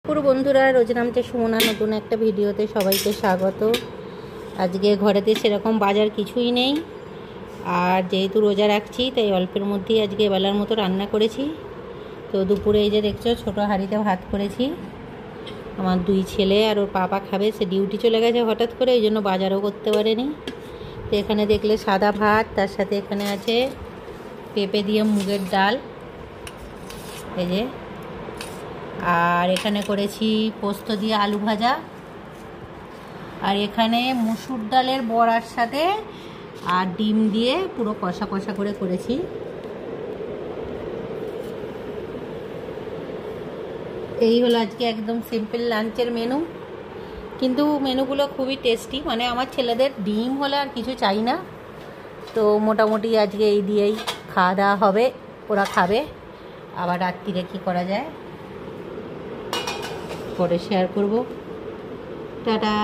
পুরো বন্ধুরা, রোজ নামতে সুমনা নতুন একটা ভিডিওতে সবাইকে স্বাগত। আজকে ঘরেতে সেরকম বাজার কিছুই নেই, আর যেহেতু রোজা রাখছি তাই অল্পের মধ্যেই আজকে এবেলার মতো রান্না করেছি। তো দুপুরে এই যে দেখছো ছোটো হাঁড়িতে ভাত করেছি। আমার দুই ছেলে আর ওর পাপা খাবে, সে ডিউটি চলে গেছে হঠাৎ করে, এই জন্য বাজারও করতে পারেনি। তো এখানে দেখলে সাদা ভাত, তার সাথে এখানে আছে পেঁপে দিয়ে মুগের ডাল, এই যে, আর এখানে করেছি পোস্ত দিয়ে আলু ভাজা, আর এখানে মুসুর ডালের বড়ার সাথে আর ডিম দিয়ে পুরো কষা কষা করে করেছি। এই হলো আজকে একদম সিম্পল লাঞ্চের মেনু, কিন্তু মেনুগুলো খুবই টেস্টি। মানে আমার ছেলেদের ডিম হলে আর কিছু চাই না, তো মোটামুটি আজকে এই দিয়েই খাওয়া দাওয়া হবে, ওরা খাবে। আবার রাত্রিরে কী করা যায় পরে শেয়ার করব। টাটা।